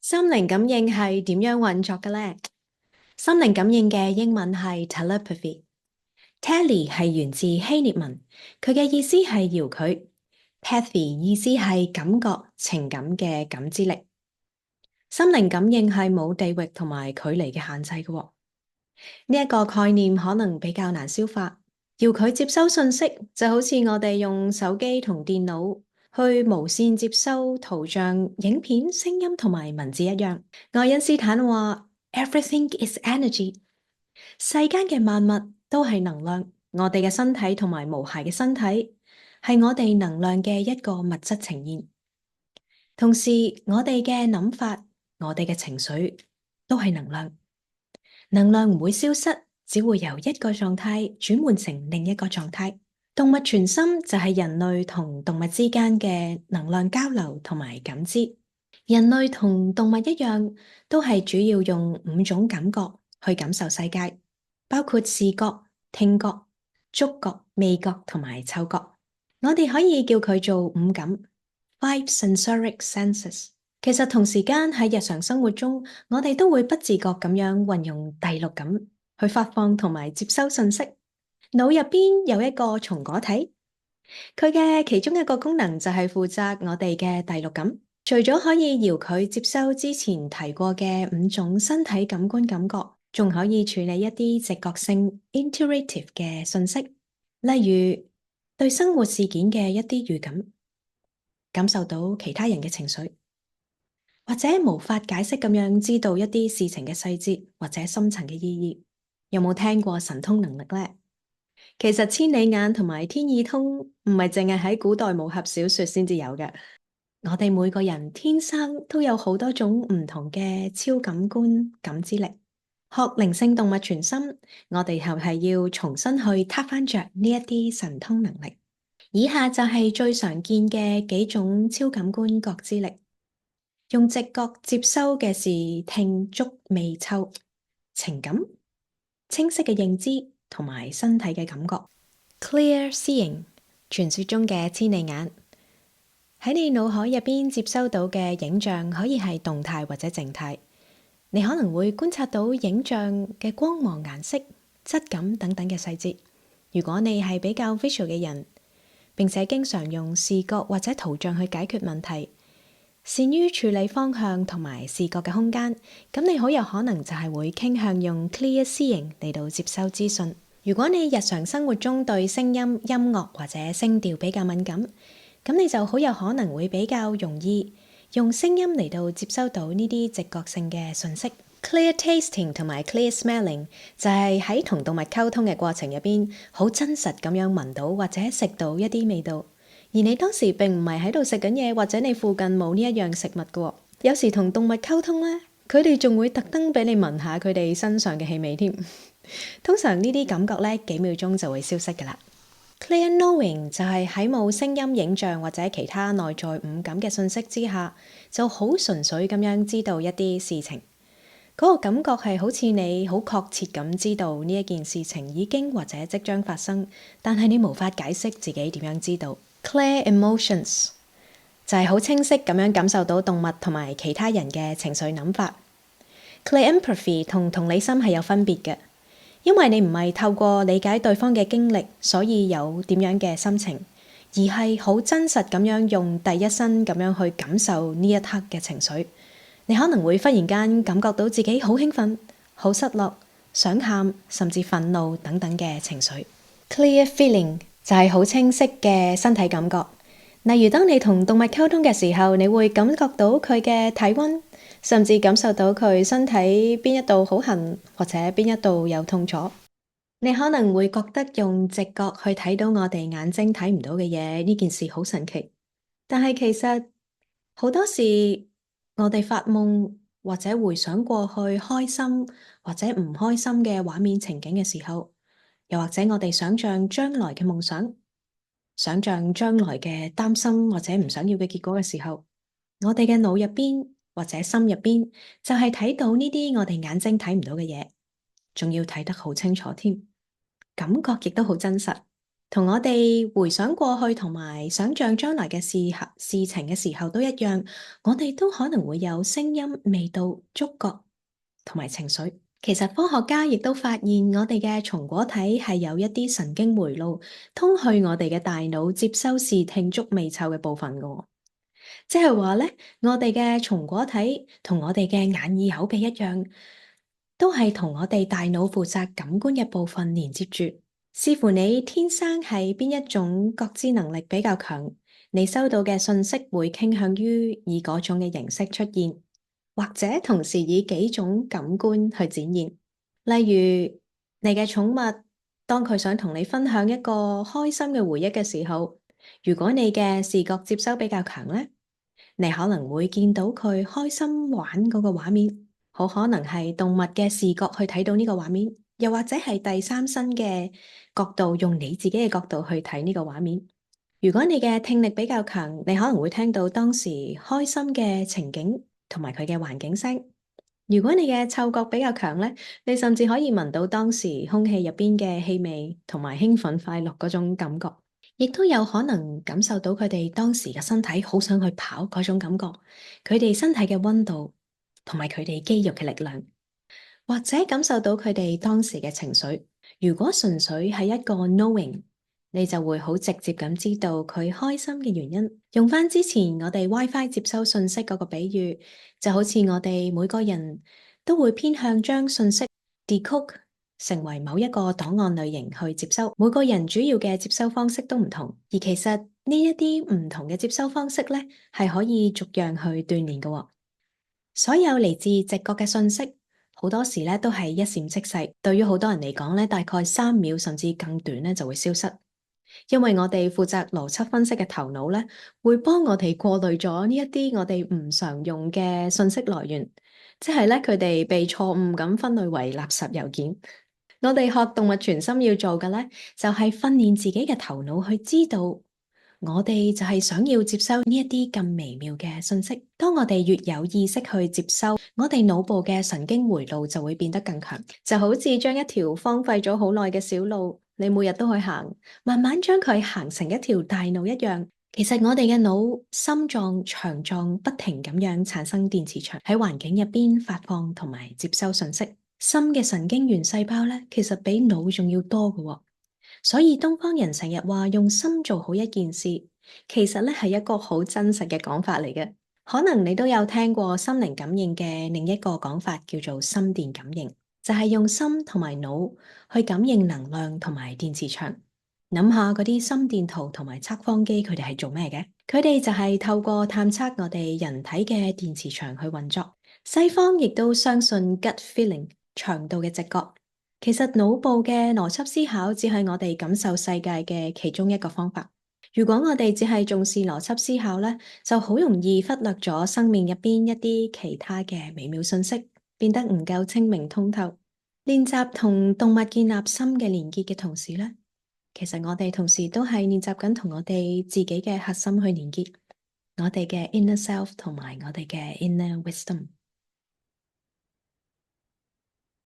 心靈感應係點樣運作嘅呢？心靈感應嘅英文係 telepathy。Tele 係源自希臘文，佢嘅意思係遙距。Pathy 意思係感覺、情感嘅感知力。心靈感應係冇地域同埋距離嘅限制嘅喎。呢一個概念可能比較難消化。遙距接收信息就好似我哋用手機同電腦去無線接收圖像、影片、聲音同埋文字一樣。愛因斯坦話：Everything is energy。世間嘅萬物都係能量，我哋嘅身體同埋無瑕嘅身體係我哋能量嘅一個物質呈現。同時，我哋嘅諗法、我哋嘅情緒都係能量。能量唔會消失，只會由一個狀態轉換成另一個狀態。動物傳心就係人類同動物之間嘅能量交流同埋感知。人類同動物一樣，都係主要用5種感覺去感受世界，包括視覺、聽覺、觸覺、味覺同埋嗅覺。我哋可以叫佢做五感 （Five Sensoric Senses）。其實同時間喺日常生活中，我哋都會不自覺咁樣運用第六感去發放同埋接收信息。腦入邊有一個松果體，佢嘅其中一個功能就係負責我哋嘅第六感。除咗可以遙距接收之前提過嘅5種身體感官感覺，仲可以處理一啲直覺性 （intuitive） 嘅信息，例如對生活事件嘅一啲預感，感受到其他人嘅情緒，或者無法解釋咁樣知道一啲事情嘅細節或者深層嘅意義。有冇聽過神通能力呢？其實千里眼同埋天耳通唔係淨係喺古代武俠小說先至有嘅。我哋每個人天生都有好多種唔同嘅超感官感知力。學靈性動物傳心，我哋係要重新去撻翻着呢一啲神通能力。以下就係最常見嘅幾種超感官覺知力。用直覺接收嘅是聽、觸、味、嗅、情感、清晰嘅認知同埋身體嘅感覺。Clear seeing，傳說中嘅千里眼。喺你腦海入邊接收到嘅影像可以係動態或者靜態，你可能會觀察到影像嘅光芒、顏色、質感等等嘅細節。如果你係比較 visual 嘅人，並且經常用視覺或者圖像去解決問題，善於處理方向同埋視覺嘅空間，咁你好有可能就係會傾向用 clear seeing 嚟到接收資訊。如果你日常生活中對聲音、音樂或者聲調比較敏感，咁你就好有可能會比較容易用聲音嚟到接收到呢啲直覺性嘅信息。Clear tasting 同埋 clear smelling 就係喺同動物溝通嘅過程入邊，好真實咁樣聞到或者食到一啲味道，而你當時並唔係喺度食緊嘢，或者你附近冇呢一樣食物嘅。有時同動物溝通呢，佢哋仲會特登俾你聞下佢哋身上嘅氣味添。通常呢啲感覺呢，幾秒鐘就會消失㗎啦。Clear knowing 就係喺冇聲音、影像或者其他內在五感嘅信息之下，就好純粹咁樣知道一啲事情。嗰個感覺係好似你好確切咁知道呢一件事情已經或者即將發生，但係你無法解釋自己點樣知道。Clear emotions 就係好清晰咁樣感受到動物同埋其他人嘅情緒諗法。Clear empathy 同同理心係有分別嘅。因為你唔係透過理解對方嘅經歷，所以有點樣嘅心情，而係好真實咁樣用第一身咁樣去感受呢一刻嘅情緒。你可能會忽然間感覺到自己好興奮、好失落、想喊，甚至憤怒等等嘅情緒。Clear feeling 就係好清晰嘅身體感覺，例如當你同動物溝通嘅時候，你會感覺到佢嘅體溫，甚至感受到佢身體邊一度好痕，或者邊一度有痛楚。你可能會覺得用直覺去睇到我哋眼睛睇唔到嘅嘢，呢件事好神奇。但係其實好多時我哋發夢或者回想過去開心或者唔開心嘅畫面情景嘅時候，又或者我哋想象將來嘅夢想，想象將來嘅擔心或者唔想要嘅結果嘅時候，我哋嘅腦入邊或者心入邊就係睇到呢啲我哋眼睛睇唔到嘅嘢，仲要睇得好清楚添，感覺亦都好真實。同我哋回想過去同埋想像將來嘅事情嘅時候都一樣，我哋都可能會有聲音、味道、觸覺同埋情緒。其實科學家亦都發現，我哋嘅松果體係有一啲神經回路通去我哋嘅大腦接收視聽觸味嗅嘅部分㗎。即係話咧，我哋嘅松果體同我哋嘅眼耳口鼻一樣，都係同我哋大腦負責感官嘅部分連接住。視乎你天生係邊一種覺知能力比較強，你收到嘅信息會傾向於以嗰種嘅形式出現，或者同時以幾種感官去展現。例如，你嘅寵物，當佢想同你分享一個開心嘅回憶嘅時候，如果你嘅視覺接收比較強咧，你可能會見到佢開心玩嗰個畫面，好可能係動物嘅視覺去睇到呢個畫面，又或者係第三身嘅角度，用你自己嘅角度去睇呢個畫面。如果你嘅聽力比較強，你可能會聽到當時開心嘅情景同埋佢嘅環境聲。如果你嘅嗅覺比較強咧，你甚至可以聞到當時空氣入邊嘅氣味同埋興奮快樂嗰種感覺。亦都有可能感受到佢哋當時嘅身體好想去跑嗰種感覺，佢哋身體嘅溫度同埋佢哋肌肉嘅力量，或者感受到佢哋當時嘅情緒。如果純粹係一個 knowing，你就會好直接咁知道佢開心嘅原因。用返之前我哋 WiFi 接收信息嗰個比喻，就好似我哋每個人都會偏向將信息 decode成為某一個檔案類型去接收，每個人主要嘅接收方式都唔同，而其實呢一啲唔同嘅接收方式咧，係可以逐樣去鍛煉嘅。所有嚟自直覺嘅信息，好多時咧都係一閃即逝，對於好多人嚟講咧，大概3秒甚至更短咧就會消失。因為我哋負責邏輯分析嘅頭腦咧，會幫我哋過濾咗呢一啲我哋唔常用嘅信息來源，即係咧佢哋被錯誤咁分類為垃圾郵件。我哋學動物傳心要做嘅咧，就係訓練自己嘅頭腦去知道，我哋就係想要接收呢一啲咁微妙嘅信息。當我哋越有意識去接收，我哋腦部嘅神經回路就會變得更強，就好似將一條荒廢咗好耐嘅小路，你每日都去行，慢慢將佢行成一條大路一樣。其實我哋嘅腦、心臟、腸臟不停咁樣產生電磁場，喺環境入邊發放同埋接收信息。心嘅神經元細胞咧，其實比腦仲要多嘅喎，所以東方人成日話用心做好一件事，其實咧係一個好真實嘅講法嚟嘅。可能你都有聽過心靈感應嘅另一個講法，叫做心電感應，就係用心同埋腦去感應能量同埋電磁場。諗下嗰啲心電圖同埋測謊機，佢哋係做咩嘅？佢哋就係透過探測我哋人體嘅電磁場去運作。西方亦都相信 gut feeling。長度嘅直覺，其實腦部嘅邏輯思考只係我哋感受世界嘅其中一個方法。如果我哋只係重視邏輯思考咧，就好容易忽略咗生命入邊一啲其他嘅微妙信息，變得唔夠清明通透。練習同動物建立心嘅連結嘅同時咧，其實我哋同時都係練習緊同我哋自己嘅核心去連結，我哋嘅 inner self 同埋我哋嘅 inner wisdom。